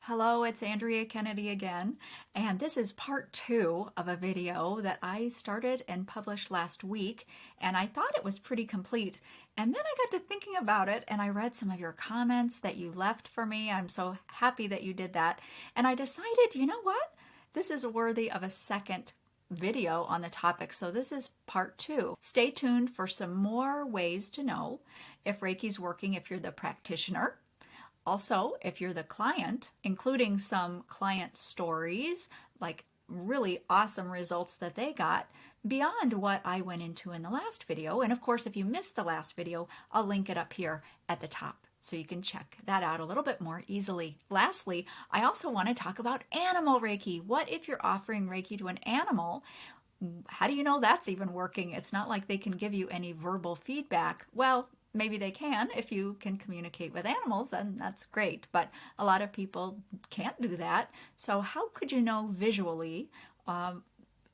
Hello, it's Andrea Kennedy again, and this is part 2 of a video that I started and published last week, and I thought it was pretty complete. And then I got to thinking about it, and I read some of your comments that you left for me. I'm so happy that you did that. And I decided, you know what? This is worthy of a second video on the topic. So this is part 2. Stay tuned for some more ways to know if Reiki's working if you're the practitioner. Also, if you're the client, including some client stories, like really awesome results that they got beyond what I went into in the last video. And of course, if you missed the last video, I'll link it up here at the top so you can check that out a little bit more easily. Lastly, I also want to talk about animal Reiki. What if you're offering Reiki to an animal? How do you know that's even working? It's not like they can give you any verbal feedback. Well, maybe they can if you can communicate with animals, then that's great. But a lot of people can't do that. So how could you know visually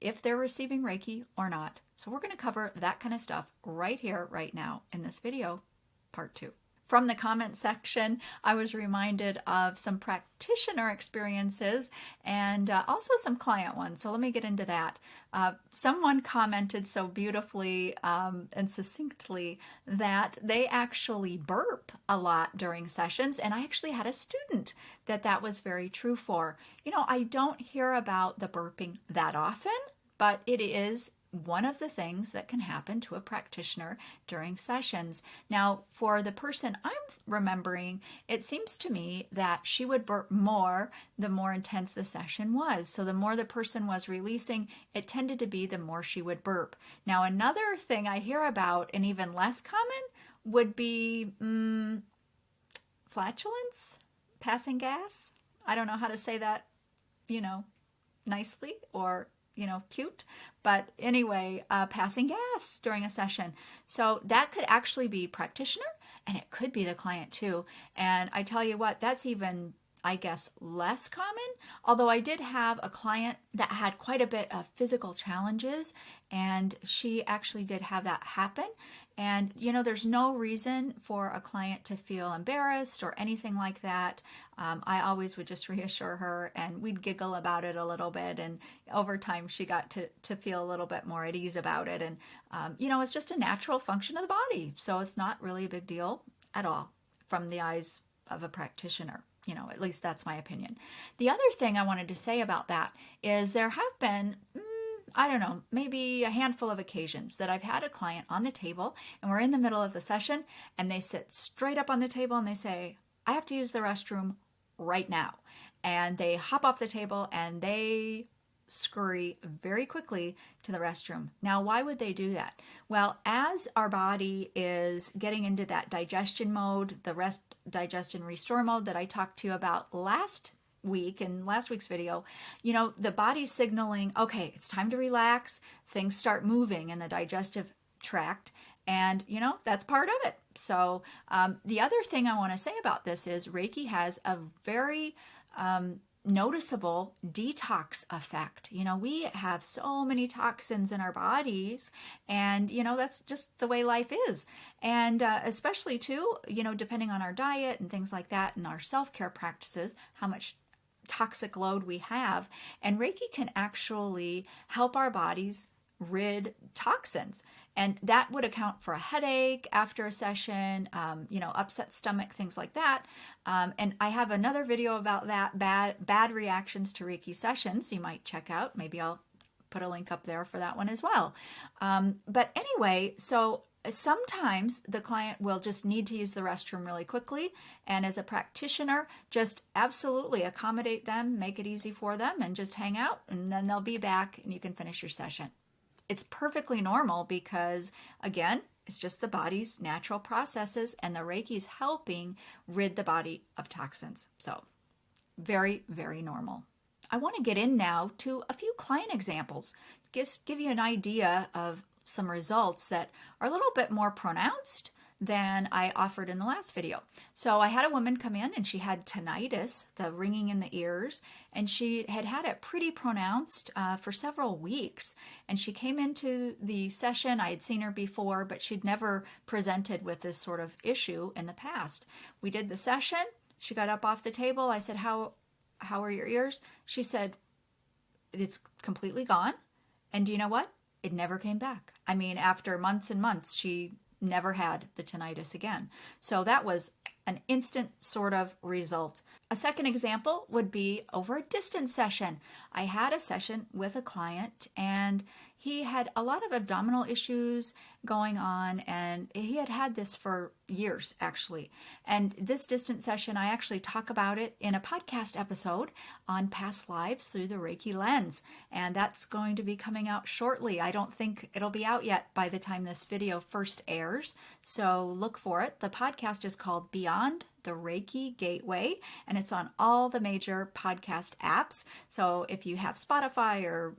if they're receiving Reiki or not? So we're going to cover that kind of stuff right here, right now in this video, part 2. From the comment section, I was reminded of some practitioner experiences and also some client ones. So let me get into that. Someone commented so beautifully and succinctly that they actually burp a lot during sessions. And I actually had a student that was very true for. You know, I don't hear about the burping that often, but it is one of the things that can happen to a practitioner during sessions. Now, for the person I'm remembering, it seems to me that she would burp more the more intense the session was. So the more the person was releasing, it tended to be the more she would burp. Now, another thing I hear about, and even less common, would be flatulence, passing gas. I don't know how to say that, nicely or cute. But anyway, passing gas during a session. So that could actually be practitioner and it could be the client too. And I tell you what, that's even, I guess, less common. Although I did have a client that had quite a bit of physical challenges and she actually did have that happen. And, there's no reason for a client to feel embarrassed or anything like that. I always would just reassure her and we'd giggle about it a little bit. And over time, she got to feel a little bit more at ease about it. And, it's just a natural function of the body. So it's not really a big deal at all from the eyes of a practitioner. At least that's my opinion. The other thing I wanted to say about that is there have been I don't know, maybe a handful of occasions that I've had a client on the table and we're in the middle of the session and they sit straight up on the table and they say, I have to use the restroom right now. And they hop off the table and they scurry very quickly to the restroom. Now, why would they do that? Well, as our body is getting into that digestion mode, the rest, digest, and restore mode that I talked to you about last week in last week's video, the body's signaling, okay, it's time to relax. Things start moving in the digestive tract. And, that's part of it. So the other thing I want to say about this is Reiki has a very noticeable detox effect. We have so many toxins in our bodies and, that's just the way life is. And especially too, depending on our diet and things like that and our self-care practices, how much toxic load we have, and Reiki can actually help our bodies rid toxins, and that would account for a headache after a session, upset stomach, things like that. And I have another video about that, bad reactions to Reiki sessions you might check out. Maybe I'll put a link up there for that one as well. But anyway, so sometimes the client will just need to use the restroom really quickly. And as a practitioner, just absolutely accommodate them, make it easy for them, and just hang out. And then they'll be back and you can finish your session. It's perfectly normal because, again, it's just the body's natural processes and the Reiki's helping rid the body of toxins. So very, very normal. I want to get in now to a few client examples, just give you an idea of some results that are a little bit more pronounced than I offered in the last video. So I had a woman come in and she had tinnitus, the ringing in the ears, and she had had it pretty pronounced for several weeks. And she came into the session. I had seen her before, but she'd never presented with this sort of issue in the past. We did the session. She got up off the table. I said, how how are your ears? She said, it's completely gone. And do you know what? It never came back. I mean, after months and months, she never had the tinnitus again. So that was an instant sort of result. A second example would be over a distance session. I had a session with a client and he had a lot of abdominal issues going on, and he had had this for years actually. And this distance session, I actually talk about it in a podcast episode on past lives through the Reiki lens, and that's going to be coming out shortly. I don't think it'll be out yet by the time this video first airs, so look for it. The podcast is called Beyond the Reiki Gateway, and it's on all the major podcast apps. So if you have Spotify or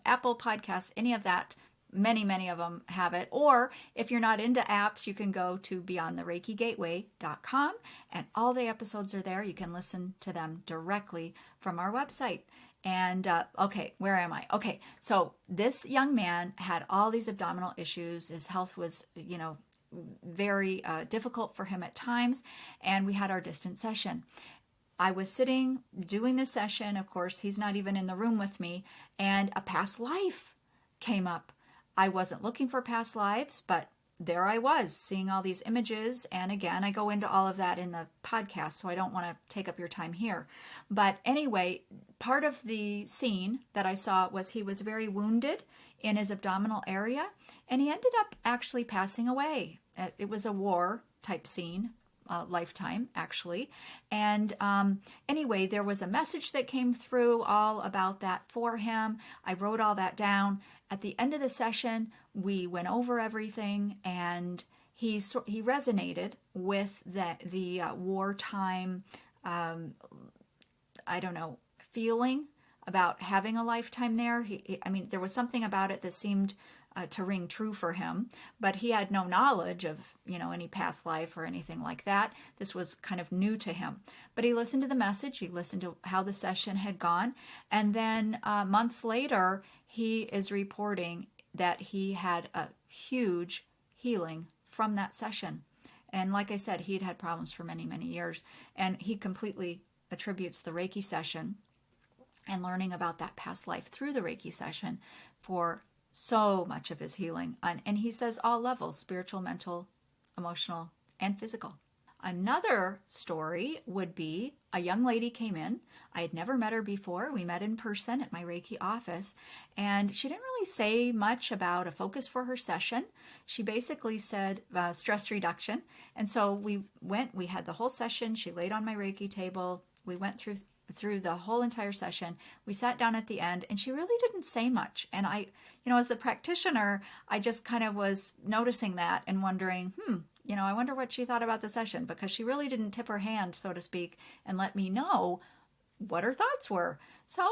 Apple Podcasts, any of that, many of them have it. Or if you're not into apps, you can go to beyondthereikigateway.com, and all the episodes are there. You can listen to them directly from our website. And okay, where am I? Okay, so this young man had all these abdominal issues. His health was, very difficult for him at times, and we had our distance session. I was sitting doing this session. Of course, he's not even in the room with me, and a past life came up. I wasn't looking for past lives, but there I was seeing all these images. And again, I go into all of that in the podcast, so I don't want to take up your time here. But anyway, part of the scene that I saw was he was very wounded in his abdominal area, and he ended up actually passing away. It was a war type scene, lifetime actually. And anyway, there was a message that came through all about that for him. I wrote all that down. At the end of the session, we went over everything, and he resonated with the wartime, feeling about having a lifetime there. There was something about it that seemed to ring true for him, but he had no knowledge of, any past life or anything like that. This was kind of new to him. But he listened to the message, he listened to how the session had gone, and then months later, he is reporting that he had a huge healing from that session. And like I said, he'd had problems for many years, and he completely attributes the Reiki session and learning about that past life through the Reiki session for so much of his healing. And he says all levels: spiritual, mental, emotional, and physical. Another story would be a young lady came in. I had never met her before. We met in person at my Reiki office, and she didn't really say much about a focus for her session. She basically said stress reduction. And so we had the whole session. She laid on my Reiki table. We went through the whole entire session. We sat down at the end, and she really didn't say much. And I, as the practitioner, I just kind of was noticing that and wondering, I wonder what she thought about the session, because she really didn't tip her hand, so to speak, and let me know what her thoughts were. So,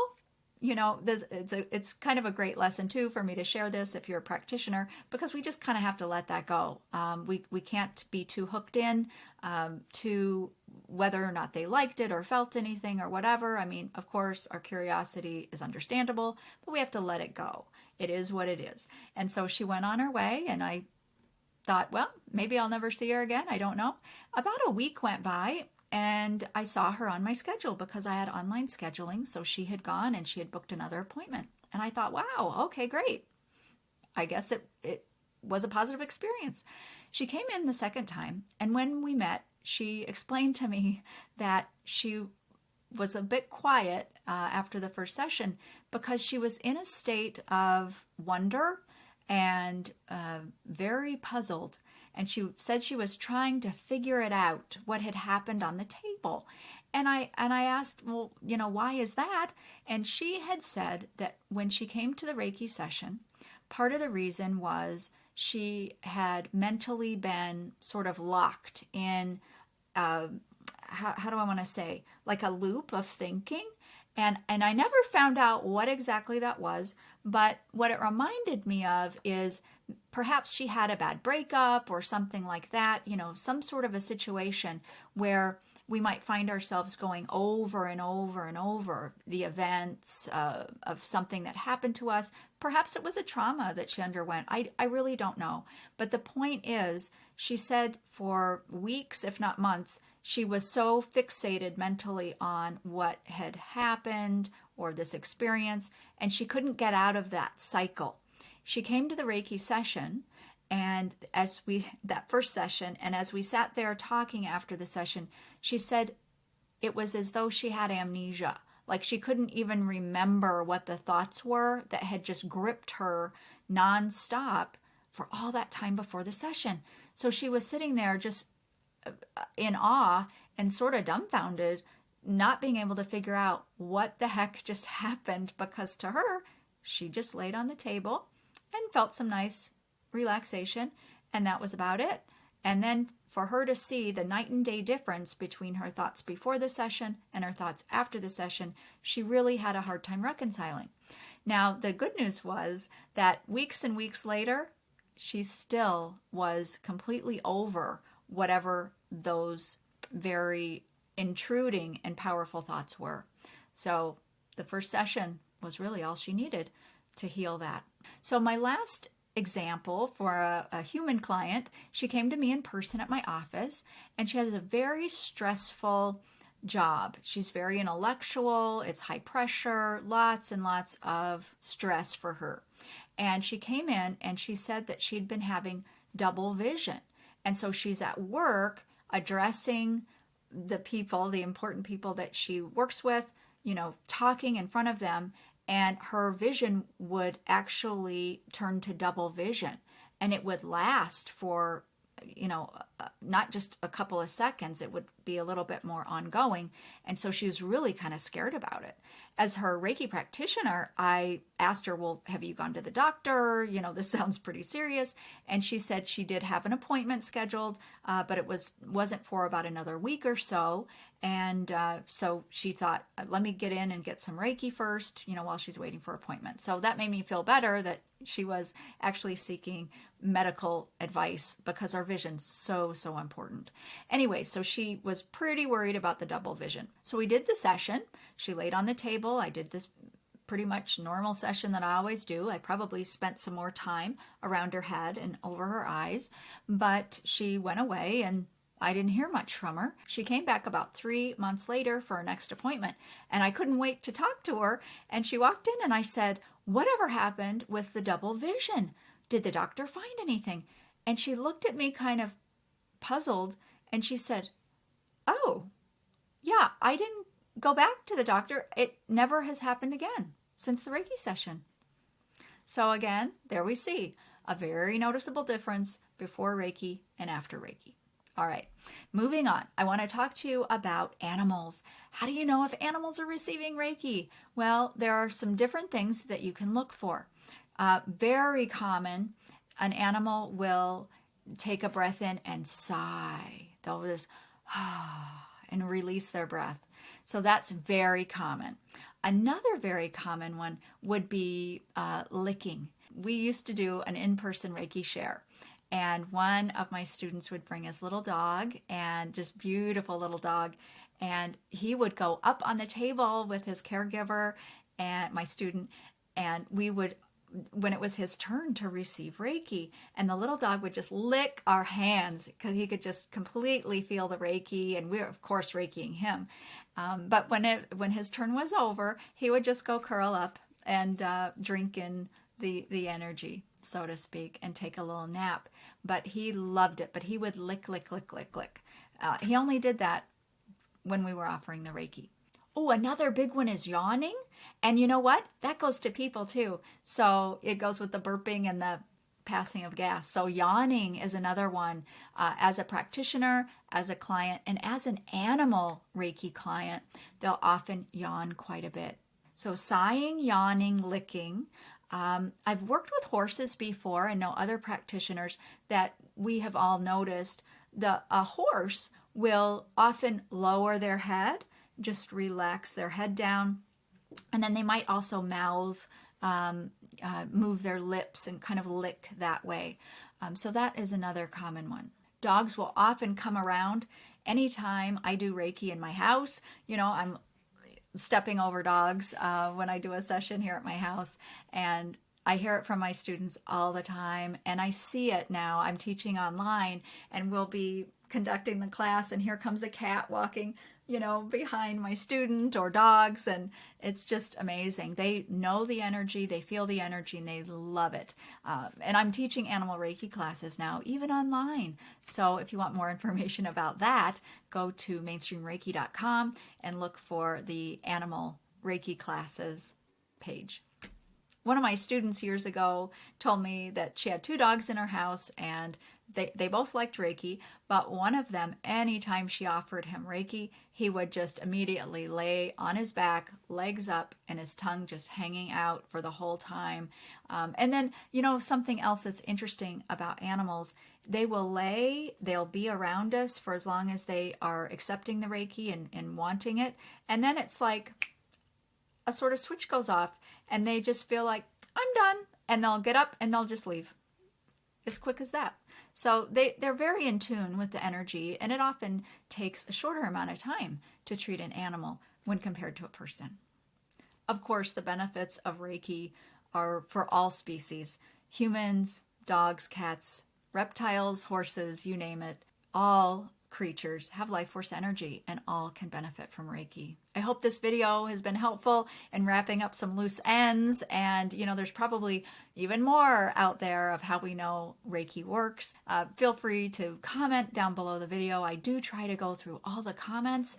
it's kind of a great lesson too for me to share this if you're a practitioner, because we just kind of have to let that go. We can't be too hooked in to whether or not they liked it or felt anything or whatever. Of course, our curiosity is understandable, but we have to let it go. It is what it is. And so she went on her way, and I thought, well, maybe I'll never see her again. I don't know. About a week went by, and I saw her on my schedule because I had online scheduling. So she had gone and she had booked another appointment. And I thought, wow, okay, great. I guess it was a positive experience. She came in the second time, and when we met, she explained to me that she was a bit quiet after the first session because she was in a state of wonder and very puzzled. And she said she was trying to figure it out, what had happened on the table. And I asked, well, why is that? And she had said that when she came to the Reiki session, part of the reason was she had mentally been sort of locked in, how do I want to say, like a loop of thinking. And I never found out what exactly that was, but what it reminded me of is perhaps she had a bad breakup or something like that, some sort of a situation where we might find ourselves going over and over and over the events of something that happened to us. Perhaps it was a trauma that she underwent. I really don't know. But the point is, she said for weeks, if not months, she was so fixated mentally on what had happened or this experience, and she couldn't get out of that cycle. She came to the Reiki session, and that first session, and as we sat there talking after the session, she said it was as though she had amnesia. Like she couldn't even remember what the thoughts were that had just gripped her nonstop for all that time before the session. So she was sitting there just in awe and sort of dumbfounded, not being able to figure out what the heck just happened, because to her, she just laid on the table and felt some nice relaxation, and that was about it. And then for her to see the night and day difference between her thoughts before the session and her thoughts after the session, she really had a hard time reconciling. Now, the good news was that weeks and weeks later, she still was completely over whatever those very intruding and powerful thoughts were. So the first session was really all she needed to heal that. So my last example for a human client, she came to me in person at my office, and she has a very stressful job. She's very intellectual, it's high pressure, lots and lots of stress for her. And she came in and she said that she'd been having double vision. And so she's at work addressing the people, the important people that she works with, talking in front of them, and her vision would actually turn to double vision, and it would last for not just a couple of seconds. It would be a little bit more ongoing, and so she was really kind of scared about it. As her Reiki practitioner, I asked her, well, have you gone to the doctor? This sounds pretty serious. And she said she did have an appointment scheduled, but it wasn't for about another week or so. And so she thought, let me get in and get some Reiki first, while she's waiting for appointment. So that made me feel better that she was actually seeking medical advice, because our vision's so important. Anyway, so she was pretty worried about the double vision. So we did the session. She laid on the table. I did this pretty much normal session that I always do. I probably spent some more time around her head and over her eyes, but she went away and I didn't hear much from her. She came back about 3 months later for her next appointment, and I couldn't wait to talk to her. And she walked in and I said, whatever happened with the double vision? Did the doctor find anything? And she looked at me kind of puzzled, and she said, oh, yeah, I didn't go back to the doctor. It never has happened again since the Reiki session. So again, there we see a very noticeable difference before Reiki and after Reiki. All right, moving on. I want to talk to you about animals. How do you know if animals are receiving Reiki? Well, there are some different things that you can look for. Very common, an animal will take a breath in and sigh. They'll just and release their breath. So that's very common. Another very common one would be licking. We used to do an in-person Reiki share. And one of my students would bring his little dog, and just beautiful little dog. And he would go up on the table with his caregiver and my student, and we would, when it was his turn to receive Reiki, and the little dog would just lick our hands because he could just completely feel the Reiki, and we're of course Reikiing him. But when his turn was over, he would just go curl up and drink in the energy, so to speak, and take a little nap. But he loved it. But he would lick. He only did that when we were offering the Reiki. Oh, another big one is yawning. And you know what? That goes to people too. So it goes with the burping and the passing of gas. So yawning is another one. As a practitioner, as a client, and as an animal Reiki client, they'll often yawn quite a bit. So sighing, yawning, licking. I've worked with horses before and know other practitioners that we have all noticed a horse will often lower their head, just relax their head down, and then they might also mouth, move their lips and kind of lick that way. So that is another common one. Dogs will often come around anytime I do Reiki in my house. I'm stepping over dogs when I do a session here at my house, and I hear it from my students all the time, and I see it now. I'm teaching online, and we'll be conducting the class, and here comes a cat walking, behind my student, or dogs, and it's just amazing. They know the energy, they feel the energy, and they love it. And I'm teaching animal Reiki classes now, even online. So if you want more information about that, go to mainstreamreiki.com and look for the animal Reiki classes page. One of my students years ago told me that she had 2 dogs in her house, and they both liked Reiki, but one of them, anytime she offered him Reiki, he would just immediately lay on his back, legs up, and his tongue just hanging out for the whole time. And then, something else that's interesting about animals, they'll be around us for as long as they are accepting the Reiki and wanting it. And then it's like a sort of switch goes off, and they just feel like, I'm done. And they'll get up and they'll just leave. As quick as that. So they're very in tune with the energy, and it often takes a shorter amount of time to treat an animal when compared to a person. Of course, the benefits of Reiki are for all species. Humans, dogs, cats, reptiles, horses, you name it. All creatures have life force energy, and all can benefit from Reiki. I hope this video has been helpful in wrapping up some loose ends, and there's probably even more out there of how we know Reiki works. Feel free to comment down below the video. I do try to go through all the comments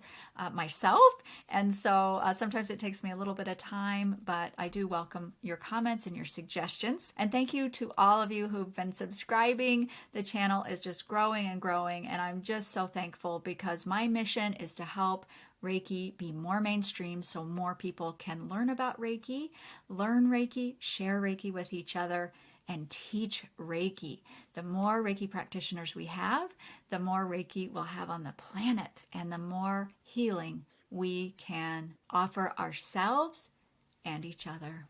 myself, and so sometimes it takes me a little bit of time, but I do welcome your comments and your suggestions. And thank you to all of you who've been subscribing. The channel is just growing and growing, and I'm just so thankful, because my mission is to help Reiki be more mainstream so more people can learn about Reiki, learn Reiki, share Reiki with each other, and teach Reiki. The more Reiki practitioners we have, the more Reiki we'll have on the planet, and the more healing we can offer ourselves and each other.